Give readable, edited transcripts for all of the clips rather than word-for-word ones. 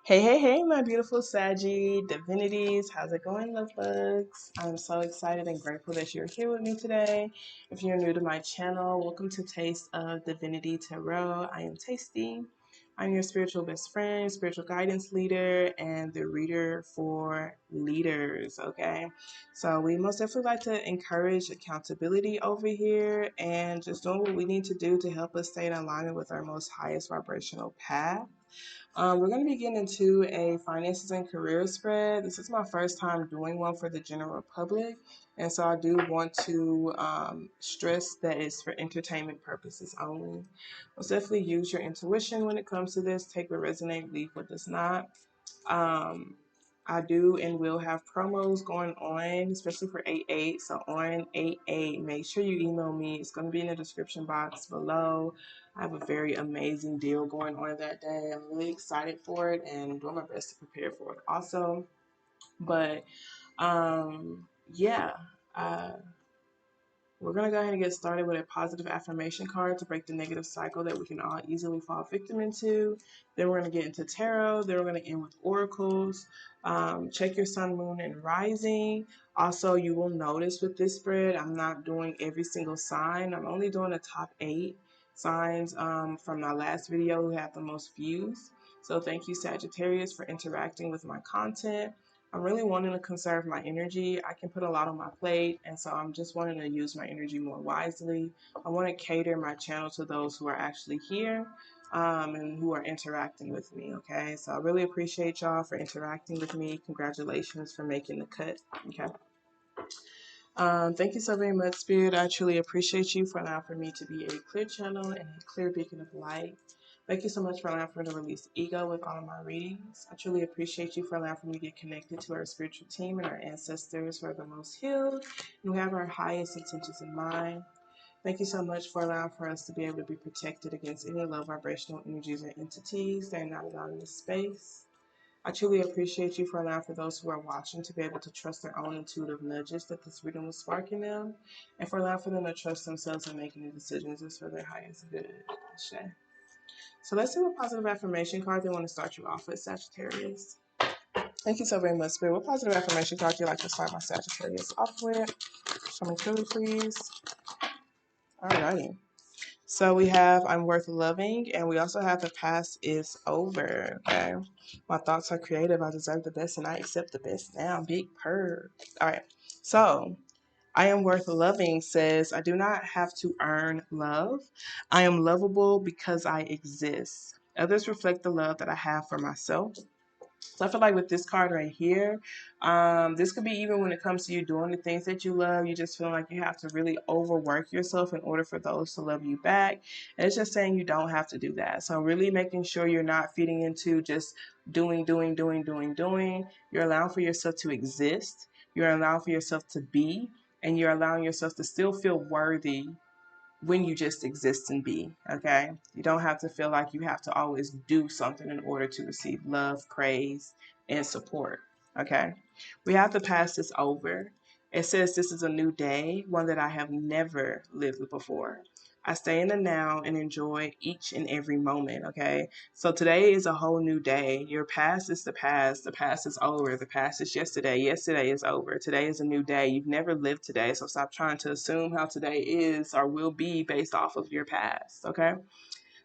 Hey, hey, hey, my beautiful Saggy divinities. How's it going, love bugs? I'm so excited and grateful that you're here with me today. If you're new to my channel, welcome to Taste of Divinity Tarot. I am Tasty. I'm your spiritual best friend, spiritual guidance leader, and the reader for leaders, okay? So we most definitely like to encourage accountability over here and just doing what we need to do to help us stay in alignment with our most highest vibrational path. We're going to be getting into a finances and career spread. This is my first time doing one for the general public, and so I do want to stress that it's for entertainment purposes only. Most definitely use your intuition when it comes to this. Take what resonates, leave what does not. Um, I do and will have promos going on, especially for 8/8. So on 8/8, make sure you email me. It's going to be in the description box below. I have a very amazing deal going on that day. I'm really excited for it and doing my best to prepare for it also. But yeah, uh, we're going to go ahead and get started with a positive affirmation card to break the negative cycle that we can all easily fall victim into. Then we're going to get into tarot. Then we're going to end with oracles. Check your sun, moon, and rising. Also, you will notice with this spread, I'm not doing every single sign. I'm only doing the top 8 signs from my last video who had the most views. So thank you, Sagittarius, for interacting with my content. I'm really wanting to conserve my energy. I can put a lot on my plate, and so I'm just wanting to use my energy more wisely. I want to cater my channel to those who are actually here and who are interacting with me, okay? So I really appreciate y'all for interacting with me. Congratulations for making the cut, okay? Thank you so very much, Spirit. I truly appreciate you for allowing for me to be a clear channel and a clear beacon of light. Thank you so much for allowing for me to release ego with all of my readings. I truly appreciate you for allowing for me to get connected to our spiritual team and our ancestors who are the most healed and who have our highest intentions in mind. Thank you so much for allowing for us to be able to be protected against any low vibrational energies or entities that are not allowed in this space. I truly appreciate you for allowing for those who are watching to be able to trust their own intuitive nudges that this reading will spark in them, and for allowing for them to trust themselves in making the decisions is for their highest good. Ashe. So let's see what positive affirmation card they want to start you off with, Sagittarius. Thank you so very much, Spirit. What positive affirmation card do you like to start my Sagittarius off with? Show me clearly, please. Alrighty. So we have I'm worth loving, and we also have the past is over. Okay. My thoughts are creative. I deserve the best, and I accept the best now. Big purr. All right. So I am worth loving says I do not have to earn love. I am lovable because I exist. Others reflect the love that I have for myself. So I feel like with this card right here, this could be even when it comes to you doing the things that you love, you just feel like you have to really overwork yourself in order for those to love you back. And it's just saying you don't have to do that. So really making sure you're not feeding into just doing. You're allowing for yourself to exist. You're allowing for yourself to be. And you're allowing yourself to still feel worthy when you just exist and be, okay? You don't have to feel like you have to always do something in order to receive love, praise, and support, okay? We have to pass this over. It says this is a new day, one that I have never lived before. I stay in the now and enjoy each and every moment, okay? So today is a whole new day. Your past is the past. The past is over. The past is yesterday. Yesterday is over. Today is a new day. You've never lived today, so stop trying to assume how today is or will be based off of your past, okay?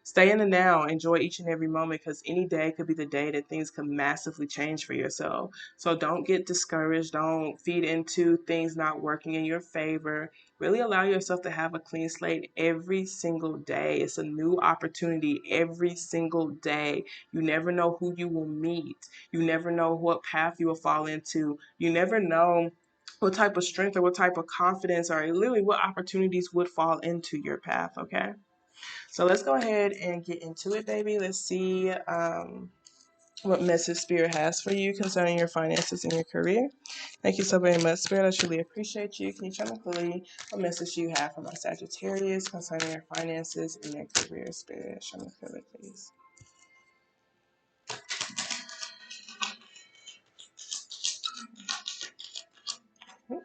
Stay in the now. Enjoy each and every moment because any day could be the day that things could massively change for yourself. So don't get discouraged. Don't feed into things not working in your favor. Really allow yourself to have a clean slate every single day. It's a new opportunity every single day. You never know who you will meet. You never know what path you will fall into. You never know what type of strength or what type of confidence or literally what opportunities would fall into your path, okay? So let's go ahead and get into it, baby. Let's see what message Spirit has for you concerning your finances and your career. Thank you so very much, Spirit. I truly appreciate you. Can you tell me clearly what message you have for my Sagittarius concerning your finances and your career, Spirit? Show me clearly, please.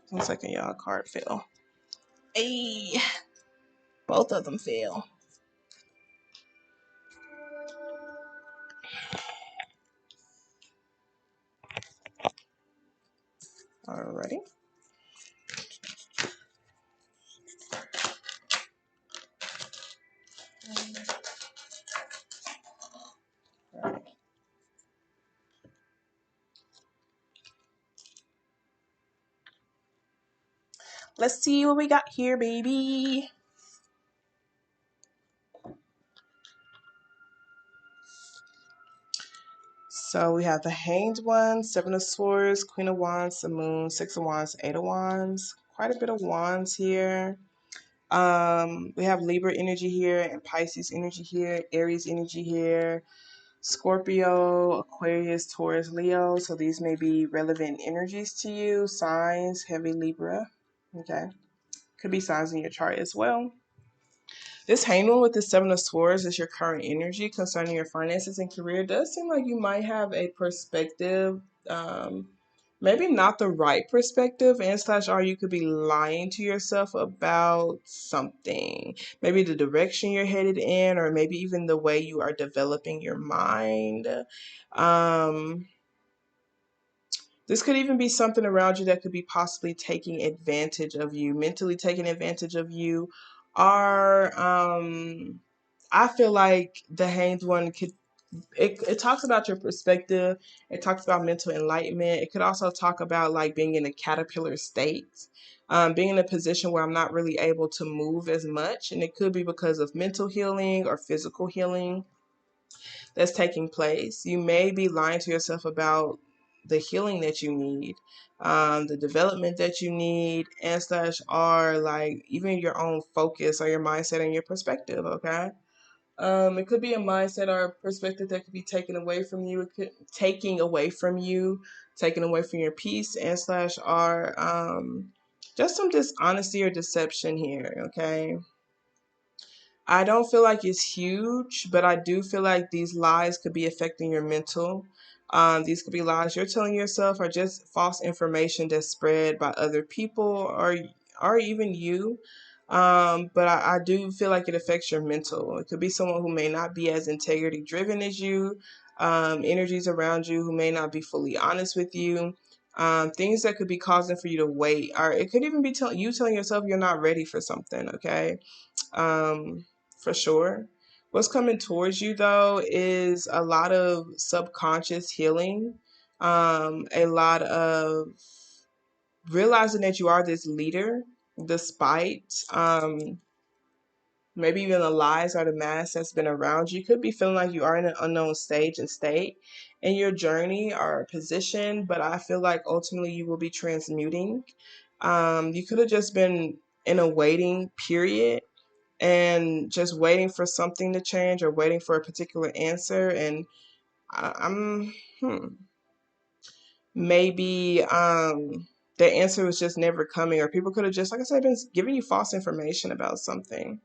One second, y'all. Card fell. Hey, both of them fell. Alrighty. Let's see what we got here, baby. So we have the Hanged One, Seven of Swords, Queen of Wands, the Moon, Six of Wands, Eight of Wands. Quite a bit of wands here. We have Libra energy here and Pisces energy here, Aries energy here, Scorpio, Aquarius, Taurus, Leo. So these may be relevant energies to you. Signs, heavy Libra. Okay. Could be signs in your chart as well. This Hanged One with the Seven of Swords is your current energy concerning your finances and career. It does seem like you might have a perspective, maybe not the right perspective, and slash or you could be lying to yourself about something. Maybe the direction you're headed in, or maybe even the way you are developing your mind. This could even be something around you that could be possibly taking advantage of you, mentally taking advantage of you. Or I feel like the Hanged One could, it talks about your perspective. It talks about mental enlightenment. It could also talk about like being in a caterpillar state, being in a position where I'm not really able to move as much. And it could be because of mental healing or physical healing that's taking place. You may be lying to yourself about the healing that you need, the development that you need, and slash are like even your own focus or your mindset and your perspective. Okay. It could be a mindset or a perspective that could be taken away from you. It could taking away from you, taking away from your peace, and slash are just some dishonesty or deception here. Okay. I don't feel like it's huge, but I do feel like these lies could be affecting your mental. These could be lies you're telling yourself or just false information that's spread by other people or even you. But I do feel like it affects your mental. It could be someone who may not be as integrity driven as you, energies around you who may not be fully honest with you. Things that could be causing for you to wait, or it could even be you telling yourself you're not ready for something. Okay. um, for sure. What's coming towards you though is a lot of subconscious healing, a lot of realizing that you are this leader despite maybe even the lies or the mask that's been around you. You could be feeling like you are in an unknown stage and state in your journey or position, but I feel like ultimately you will be transmuting. You could have just been in a waiting period and just waiting for something to change or waiting for a particular answer. And I'm maybe the answer was just never coming, or people could have just, like I said, been giving you false information about something.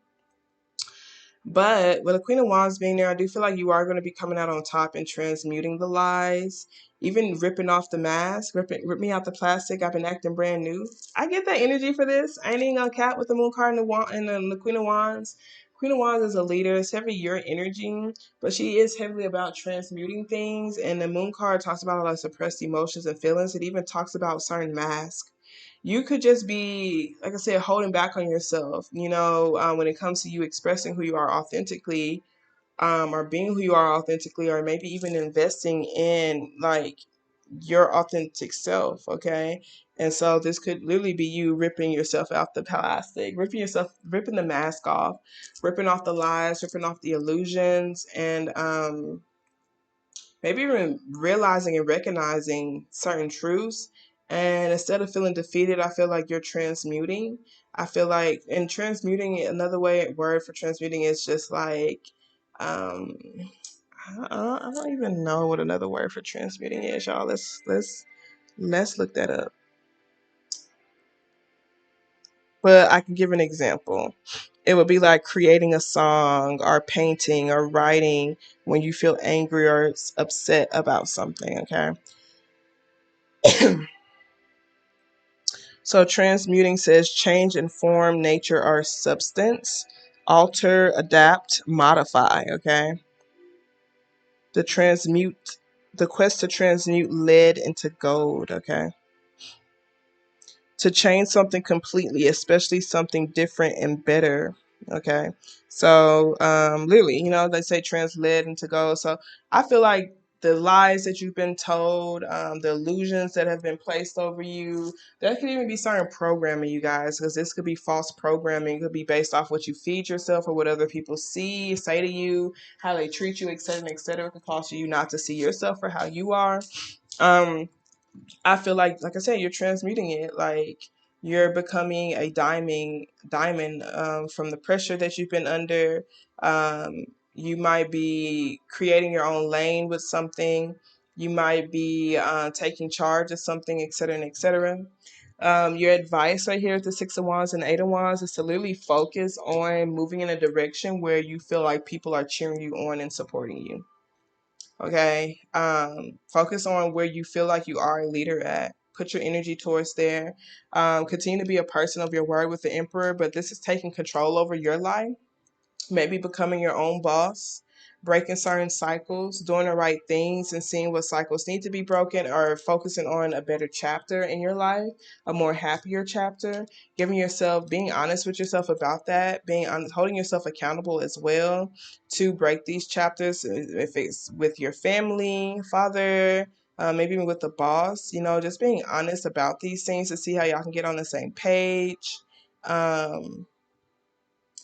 But with the Queen of Wands being there, I do feel like you are going to be coming out on top and transmuting the lies, even ripping off the mask, rip me out the plastic. I've been acting brand new. I get that energy for this. I ain't even gonna cap with the Moon card and the Queen of Wands. Queen of Wands is a leader. It's heavy your energy, but she is heavily about transmuting things. And the Moon card talks about a lot of suppressed emotions and feelings. It even talks about certain masks. You could just be, like I said, holding back on yourself, when it comes to you expressing who you are authentically, or being who you are authentically, or maybe even investing in like your authentic self. Okay. And so this could literally be you ripping yourself out the plastic, ripping the mask off, ripping off the lies, ripping off the illusions, and maybe even realizing and recognizing certain truths. And instead of feeling defeated, I feel like you're transmuting. I feel like, and transmuting, another word for transmuting is just like, um, I don't even know what another word for transmuting is, y'all. Let's look that up. But I can give an example. It would be like creating a song or painting or writing when you feel angry or upset about something, okay? So transmuting says change in form, nature, or substance, alter, adapt, modify, okay? The quest to transmute lead into gold, okay? to change something completely, especially something different and better. Okay. So, literally, they say translate into gold. So I feel like the lies that you've been told, the illusions that have been placed over you, that could even be certain programming, you guys, because this could be false programming. It could be based off what you feed yourself or what other people see, say to you, how they treat you, etc., etc. It could cause you not to see yourself for how you are. I feel like I said, you're transmuting it. Like you're becoming a diamond from the pressure that you've been under. You might be creating your own lane with something. You might be taking charge of something, etc., and etc. Your advice right here at the Six of Wands and Eight of Wands is to literally focus on moving in a direction where you feel like people are cheering you on and supporting you. Okay. Focus on where you feel like you are a leader at. Put your energy towards there. Continue to be a person of your word with the Emperor, but this is taking control over your life, maybe becoming your own boss, breaking certain cycles, doing the right things and seeing what cycles need to be broken, or focusing on a better chapter in your life, a more happier chapter, being honest with yourself about that, being honest, holding yourself accountable as well to break these chapters, if it's with your family, father, maybe even with the boss, just being honest about these things to see how y'all can get on the same page.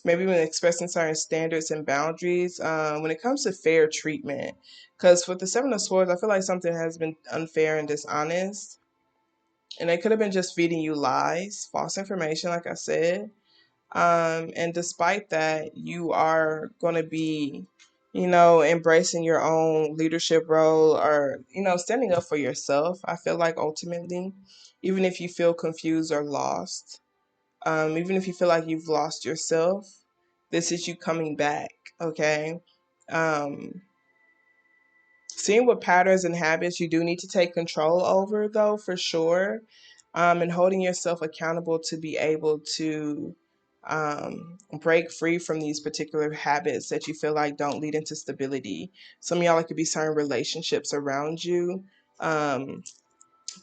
Maybe when expressing certain standards and boundaries, when it comes to fair treatment. Because with the Seven of Swords, I feel like something has been unfair and dishonest. And it could have been just feeding you lies, false information, like I said. And despite that, you are going to be, embracing your own leadership role or, standing up for yourself. I feel like ultimately, even if you feel confused or lost, even if you feel like you've lost yourself, this is you coming back, okay? Seeing what patterns and habits you do need to take control over, though, for sure, and holding yourself accountable to be able to break free from these particular habits that you feel like don't lead into stability. Some of y'all, it could be certain relationships around you.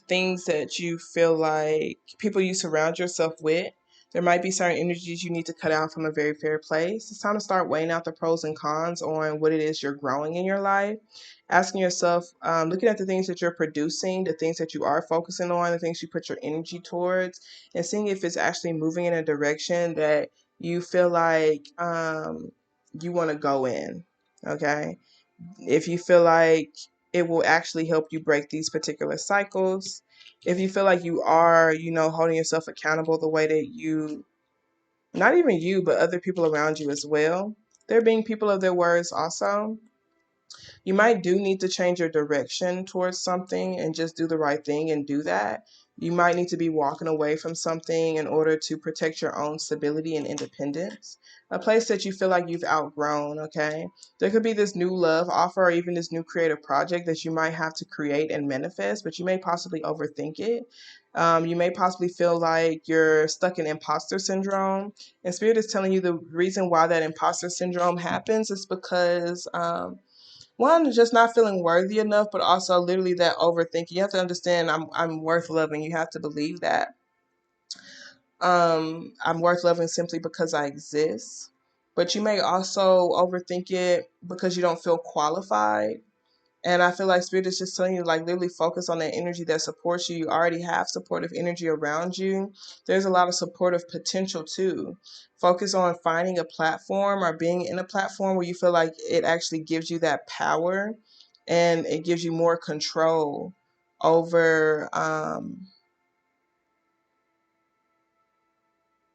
Things that you feel like people you surround yourself with. There might be certain energies you need to cut out from a very fair place. It's time to start weighing out the pros and cons on what it is you're growing in your life. Asking yourself, looking at the things that you're producing, the things that you are focusing on, the things you put your energy towards, and seeing if it's actually moving in a direction that you feel like you want to go in. Okay. If you feel like it will actually help you break these particular cycles, if you feel like you are, holding yourself accountable the way that not even you, but other people around you as well, they're being people of their words also. You might do need to change your direction towards something and just do the right thing and do that. You might need to be walking away from something in order to protect your own stability and independence. A place that you feel like you've outgrown, okay? There could be this new love offer or even this new creative project that you might have to create and manifest, but you may possibly overthink it. You may possibly feel like you're stuck in imposter syndrome. And Spirit is telling you the reason why that imposter syndrome happens is because one, just not feeling worthy enough, but also literally that overthinking. You have to understand I'm worth loving. You have to believe that. I'm worth loving simply because I exist. But you may also overthink it because you don't feel qualified. And I feel like Spirit is just telling you, like, literally focus on that energy that supports you. You already have supportive energy around you. There's a lot of supportive potential too. Focus on finding a platform or being in a platform where you feel like it actually gives you that power and it gives you more control over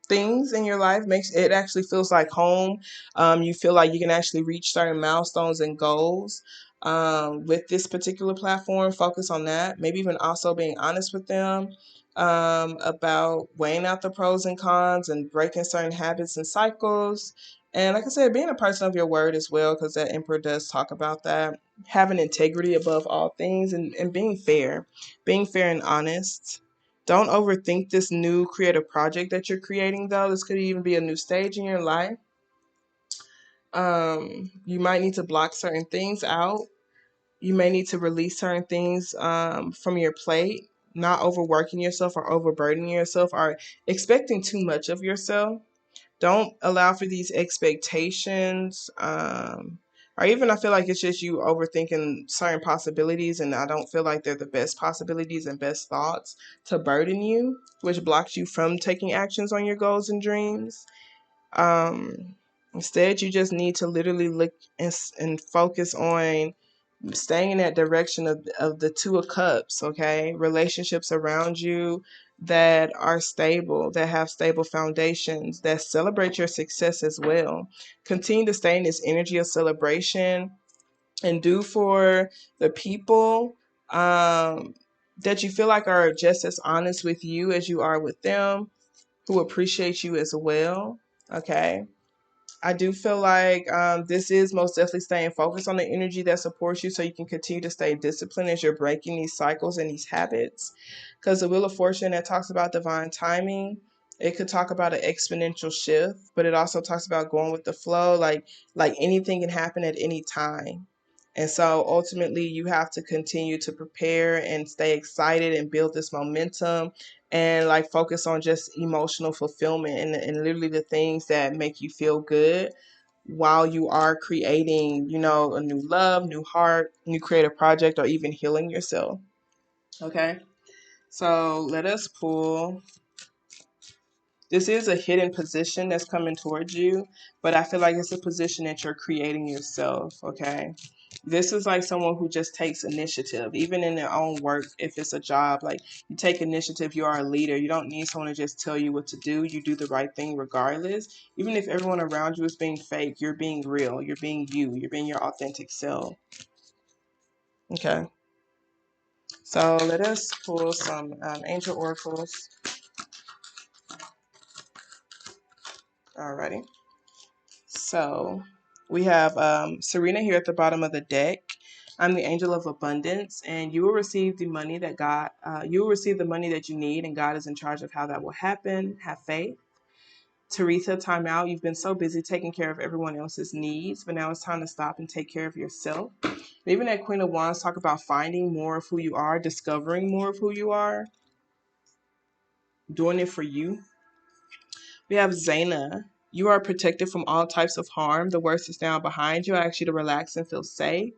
things in your life. Makes it actually feels like home. You feel like you can actually reach certain milestones and goals with this particular platform. Focus on that. Maybe even also being honest with them about weighing out the pros and cons and breaking certain habits and cycles. And like I said, being a person of your word as well, because that Emperor does talk about that. Having integrity above all things and being fair and honest. Don't overthink this new creative project that you're creating, though. This could even be a new stage in your life. You might need to block certain things out. You may need to release certain things from your plate not overworking yourself or overburdening yourself or expecting too much of yourself. Don't allow for these expectations. Or even I feel like it's just you overthinking certain possibilities, and I don't feel like they're the best possibilities and best thoughts to burden you, which blocks you from taking actions on your goals and dreams. Um, Instead, you just need to literally look and focus on staying in that direction of the Two of Cups, okay? Relationships around you that are stable, that have stable foundations, that celebrate your success as well. Continue to stay in this energy of celebration and do for the people that you feel like are just as honest with you as you are with them, who appreciate you as well, okay? I do feel like this is most definitely staying focused on the energy that supports you so you can continue to stay disciplined as you're breaking these cycles and these habits. Because the Wheel of Fortune that talks about divine timing, it could talk about an exponential shift, but it also talks about going with the flow, like anything can happen at any time. And so ultimately you have to continue to prepare and stay excited and build this momentum and like focus on just emotional fulfillment and literally the things that make you feel good while you are creating, a new love, new heart, new creative project, or even healing yourself. Okay. So let us pull. This is a hidden position that's coming towards you, but I feel like it's a position that you're creating yourself. Okay. This is like someone who just takes initiative, even in their own work. If it's a job, like you take initiative, you are a leader. You don't need someone to just tell you what to do. You do the right thing regardless. Even if everyone around you is being fake, you're being real. You're being you. You're being your authentic self. Okay. So let us pull some angel oracles. Alrighty. So we have Serena here at the bottom of the deck. I'm the angel of abundance, and you will receive the money that you will receive the money that you need, and God is in charge of how that will happen. Have faith. Teresa, time out. You've been so busy taking care of everyone else's needs, but now it's time to stop and take care of yourself. Even that Queen of Wands talk about finding more of who you are, discovering more of who you are, doing it for you. We have Zaina. You are protected from all types of harm. The worst is now behind you. I ask you to relax and feel safe.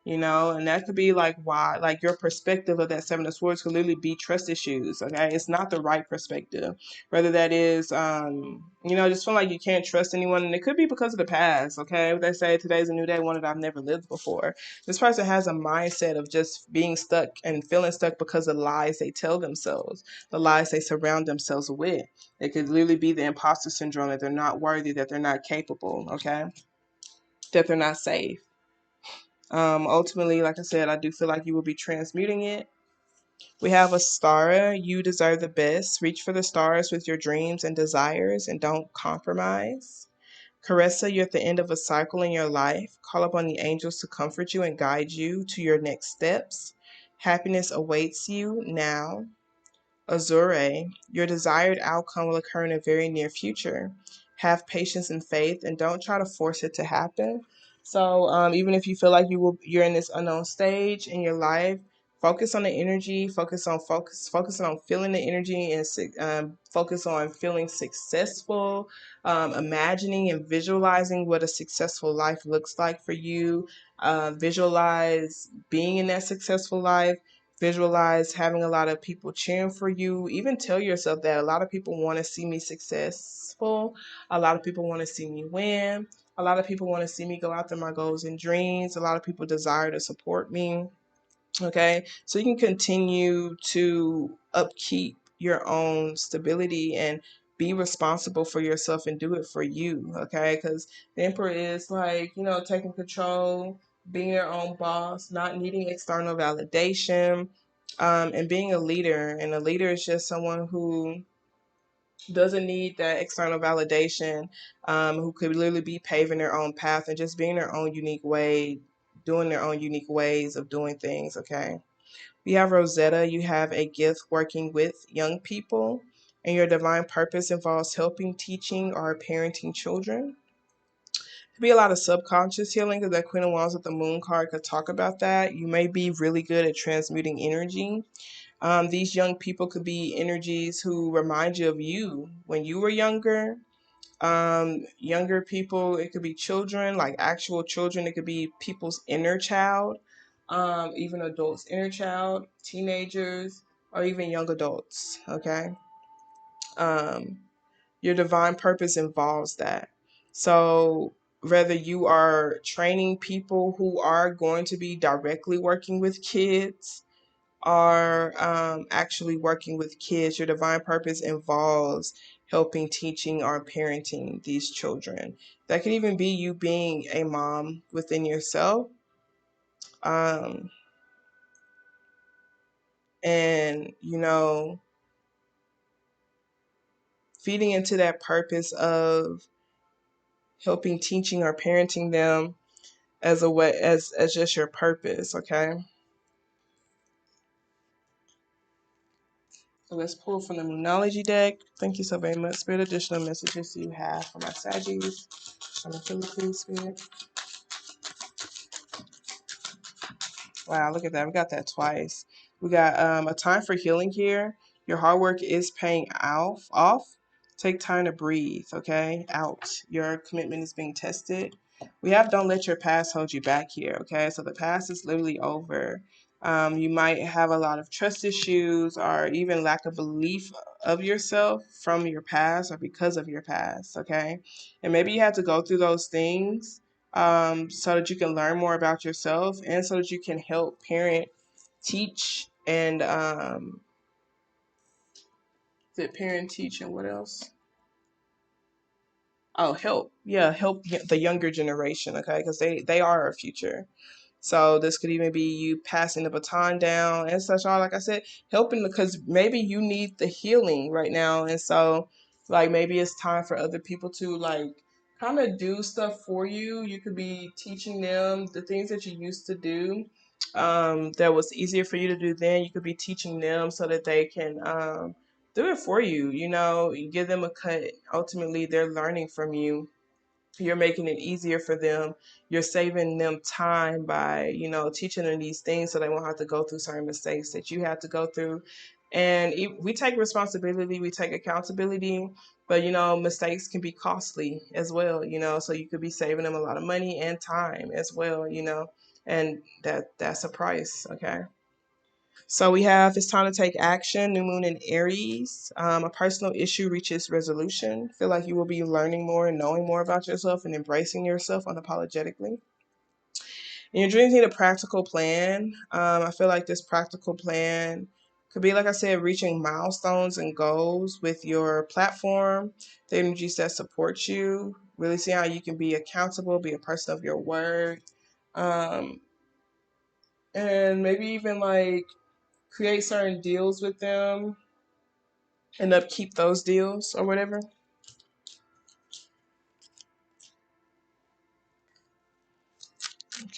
And that could be like why, like your perspective of that Seven of Swords could literally be trust issues. Okay, it's not the right perspective. Whether that is, just feeling like you can't trust anyone, and it could be because of the past. Okay, they say today's a new day, one that I've never lived before. This person has a mindset of just being stuck and feeling stuck because of lies they tell themselves, the lies they surround themselves with. It could literally be the imposter syndrome, that they're not worthy, that they're not capable. Okay, that they're not safe. Ultimately, like I said, I do feel like you will be transmuting it. We have Astara. You deserve the best. Reach for the stars with your dreams and desires and don't compromise. Caressa, you're at the end of a cycle in your life. Call upon the angels to comfort you and guide you to your next steps. Happiness awaits you now. Azure, your desired outcome will occur in a very near future. Have patience and faith, and don't try to force it to happen. So, even if you feel like you're in this unknown stage in your life, focus on the energy. Focus on feeling the energy, and focus on feeling successful. Imagining and visualizing what a successful life looks like for you. Visualize being in that successful life. Visualize having a lot of people cheering for you. Even tell yourself that a lot of people want to see me successful. A lot of people want to see me win. A lot of people want to see me go after my goals and dreams. A lot of people desire to support me. Okay, so you can continue to upkeep your own stability and be responsible for yourself and do it for you. Okay, because the Emperor is like, taking control, being your own boss, not needing external validation, and being a leader. And a leader is just someone who doesn't need that external validation, who could literally be paving their own path and just being their own unique way, doing their own unique ways of doing things. Okay. We have Rosetta. You have a gift working with young people, and your divine purpose involves helping, teaching, or parenting children. Could be a lot of subconscious healing, because that Queen of Wands with the Moon card could talk about that. You may be really good at transmuting energy. These young people could be energies who remind you of you when you were younger. Younger people, it could be children, like actual children. It could be people's inner child, even adults' inner child, teenagers, or even young adults. Okay. Um, your divine purpose involves that. So whether you are training people who are going to be directly working with kids, are actually working with kids, your divine purpose involves helping, teaching, or parenting these children. That could even be you being a mom within yourself. Um, and, feeding into that purpose of helping, teaching, or parenting them as a way, as just your purpose, okay? So let's pull from the Moonology deck. Thank you so very much, Spirit. Additional messages you have for my Saggies. I'm a please, Spirit. Wow, look at that. We got that twice. We got a time for healing here. Your hard work is paying off. Take time to breathe, okay? Out. Your commitment is being tested. We have don't let your past hold you back here, okay? So the past is literally over. You might have a lot of trust issues or even lack of belief of yourself from your past or because of your past, okay? And maybe you had to go through those things so that you can learn more about yourself and so that you can help parent, teach, and parent, teach, and what else? Oh, help. Yeah, help the younger generation, okay? Because they are our future. So this could even be you passing the baton down and such. All like I said, helping because maybe you need the healing right now, and so like maybe it's time for other people to like kind of do stuff for you. You could be teaching them the things that you used to do that was easier for you to do then. You could be teaching them so that they can do it for you. You give them a cut. Ultimately, they're learning from you. You're making it easier for them. You're saving them time by teaching them these things so they won't have to go through certain mistakes that you had to go through. And we take responsibility, we take accountability, but mistakes can be costly as well. So you could be saving them a lot of money and time as well. And that's a price. Okay. So we have it's time to take action. New moon in Aries. A personal issue reaches resolution. Feel like you will be learning more and knowing more about yourself and embracing yourself unapologetically. And your dreams need a practical plan. I feel like this practical plan could be, like I said, reaching milestones and goals with your platform, the energies that support you. Really see how you can be accountable, be a person of your word. Um, and maybe even like create certain deals with them and upkeep those deals or whatever.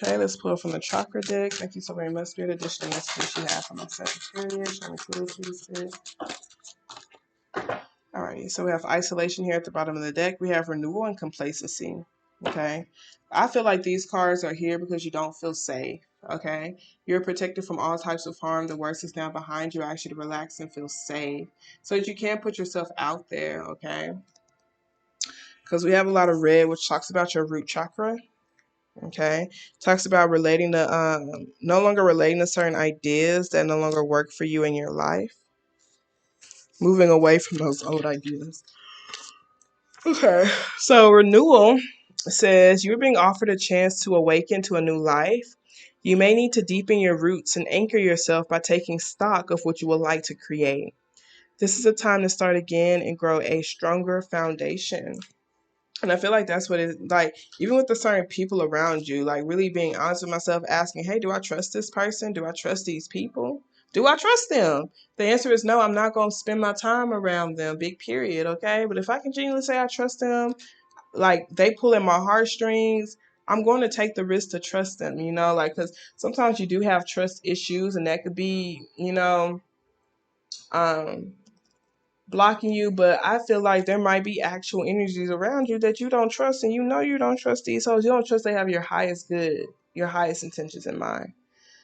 Okay, let's pull from the chakra deck. Thank you so very much, Spirit. Additional messages you have from my Sagittarius. Alrighty, so we have isolation here at the bottom of the deck. We have renewal and complacency. Okay, I feel like these cards are here because you don't feel safe. Okay, you're protected from all types of harm. The worst is now behind you. I ask you to relax and feel safe so that you can put yourself out there. Okay, because we have a lot of red, which talks about your root chakra. Okay, talks about relating to no longer relating to certain ideas that no longer work for you in your life, moving away from those old ideas. Okay, so renewal says you're being offered a chance to awaken to a new life. You may need to deepen your roots and anchor yourself by taking stock of what you would like to create. This is a time to start again and grow a stronger foundation. And I feel like that's what it's like, even with the certain people around you, like really being honest with myself, asking, hey, do I trust this person? Do I trust these people? Do I trust them? The answer is no, I'm not going to spend my time around them, big period, okay? But if I can genuinely say I trust them, like they pull in my heartstrings, I'm going to take the risk to trust them, like, because sometimes you do have trust issues and that could be, um, blocking you, but I feel like there might be actual energies around you that you don't trust, and you don't trust these souls. You don't trust they have your highest good, your highest intentions in mind.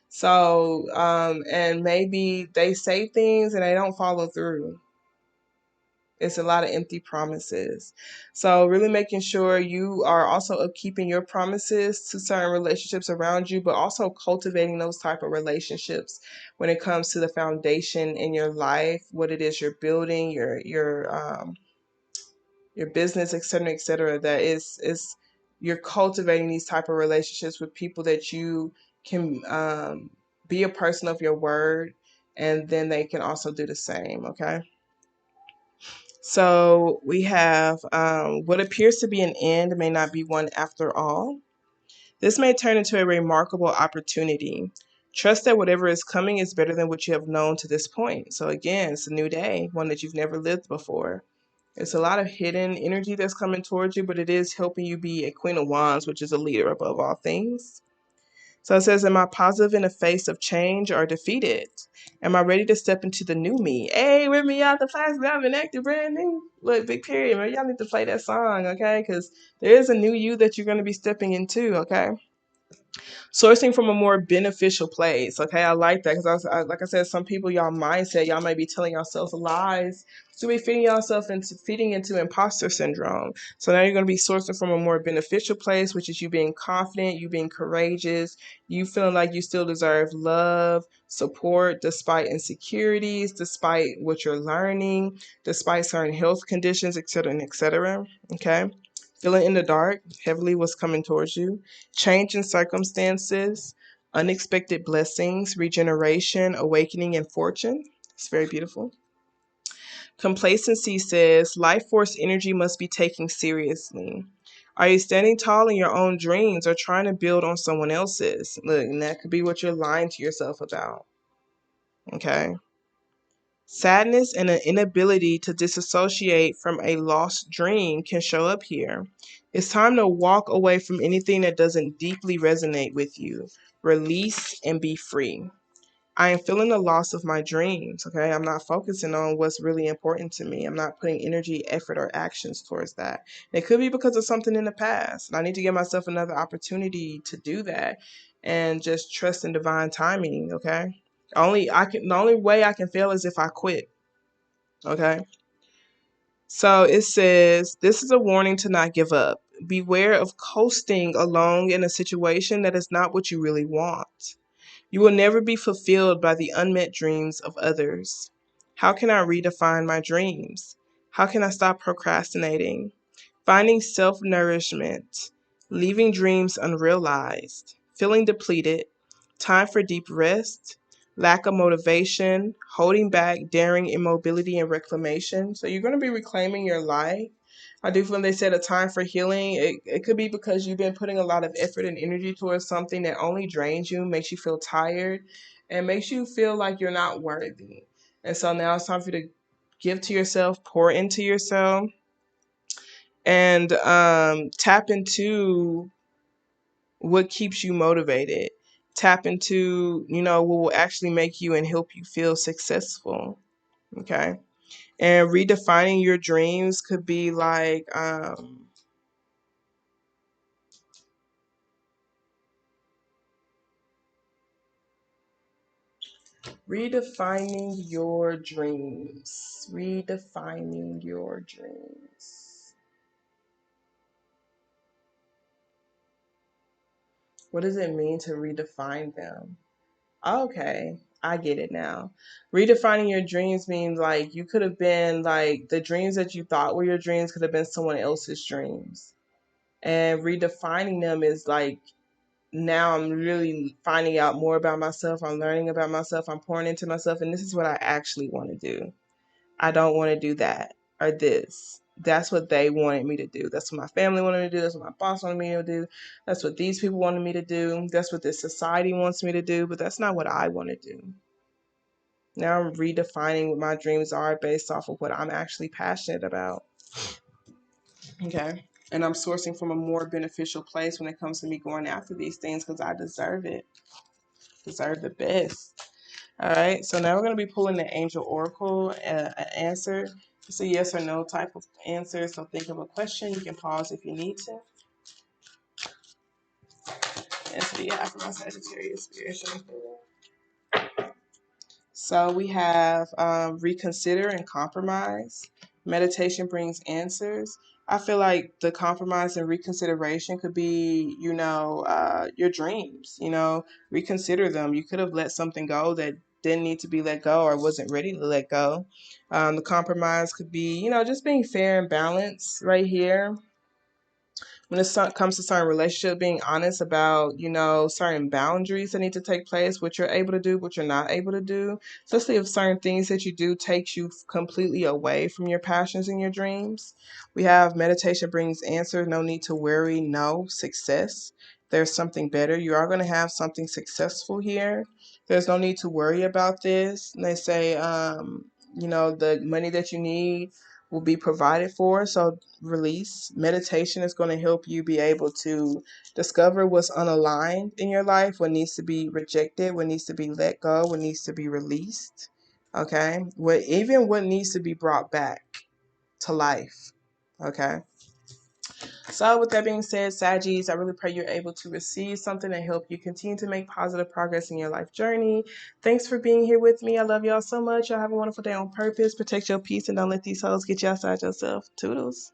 So, and maybe they say things and they don't follow through. It's a lot of empty promises. So really making sure you are also keeping your promises to certain relationships around you, but also cultivating those type of relationships when it comes to the foundation in your life, what it is you're building, your business, et cetera, that is you're cultivating these type of relationships with people that you can be a person of your word, and then they can also do the same. Okay. So we have what appears to be an end may not be one after all. This may turn into a remarkable opportunity. Trust that whatever is coming is better than what you have known to this point. So again, it's a new day, one that you've never lived before. It's a lot of hidden energy that's coming towards you, but it is helping you be a Queen of Wands, which is a leader above all things. So it says, am I positive in the face of change or defeated? Am I ready to step into the new me? Hey, with me out the plastic, I've been acting brand new. Look, big period, man. Y'all need to play that song, okay? Because there is a new you that you're going to be stepping into, okay? Sourcing from a more beneficial place. Okay, I like that because like I said, some people, y'all mindset, y'all might be telling yourself lies to be feeding into imposter syndrome. So now you're going to be sourcing from a more beneficial place, which is you being confident, you being courageous, you feeling like you still deserve love, support despite insecurities, despite what you're learning, despite certain health conditions, etc., and etc. Okay. Feeling in the dark, heavily what's coming towards you, change in circumstances, unexpected blessings, regeneration, awakening, and fortune. It's very beautiful. Complacency says life force energy must be taken seriously. Are you standing tall in your own dreams or trying to build on someone else's? Look, and that could be what you're lying to yourself about. Okay. Sadness and an inability to disassociate from a lost dream can show up here. It's time to walk away from anything that doesn't deeply resonate with you. Release and be free. I am feeling the loss of my dreams, okay? I'm not focusing on what's really important to me. I'm not putting energy, effort, or actions towards that. It could be because of something in the past. And I need to give myself another opportunity to do that and just trust in divine timing, okay? The only way I can fail is if I quit. Okay. So it says, this is a warning to not give up. Beware of coasting along in a situation that is not what you really want. You will never be fulfilled by the unmet dreams of others. How can I redefine my dreams? How can I stop procrastinating? Finding self nourishment, leaving dreams unrealized, feeling depleted, time for deep rest, lack of motivation, holding back, daring, immobility, and reclamation. So you're going to be reclaiming your life. I do feel when they said a time for healing, it could be because you've been putting a lot of effort and energy towards something that only drains you, makes you feel tired, and makes you feel like you're not worthy. And so now it's time for you to give to yourself, pour into yourself, and tap into what keeps you motivated. Tap into, what will actually make you and help you feel successful. Okay. And redefining your dreams could be like, redefining your dreams. Redefining your dreams. What does it mean to redefine them? Okay, I get it now. Redefining your dreams means like you could have been like the dreams that you thought were your dreams could have been someone else's dreams. And redefining them is like now I'm really finding out more about myself. I'm learning about myself. I'm pouring into myself. And this is what I actually want to do. I don't want to do that or this. That's what they wanted me to do. That's what my family wanted me to do. That's what my boss wanted me to do. That's what these people wanted me to do. That's what this society wants me to do. But that's not what I want to do. Now I'm redefining what my dreams are based off of what I'm actually passionate about. Okay. And I'm sourcing from a more beneficial place when it comes to me going after these things because I deserve it. Deserve the best. All right. So now we're going to be pulling the Angel Oracle answer. It's a yes or no type of answer. So think of a question. You can pause if you need to. into the after my Sagittarius spiritual. So we have reconsider and compromise. Meditation brings answers. I feel like the compromise and reconsideration could be, your dreams. Reconsider them. You could have let something go that didn't need to be let go or wasn't ready to let go. The compromise could be, just being fair and balanced right here. When it comes to certain relationships, being honest about, certain boundaries that need to take place, what you're able to do, what you're not able to do, especially if certain things that you do takes you completely away from your passions and your dreams. We have meditation brings answers, no need to worry, no success. There's something better. You are going to have something successful here. There's no need to worry about this. And they say, the money that you need will be provided for. So release. Meditation is going to help you be able to discover what's unaligned in your life, what needs to be rejected, what needs to be let go, what needs to be released. Okay? What needs to be brought back to life. Okay? So with that being said, Saggies, I really pray you're able to receive something and help you continue to make positive progress in your life journey. Thanks for being here with me. I love y'all so much. Y'all have a wonderful day on purpose. Protect your peace and don't let these hoes get you outside yourself. Toodles.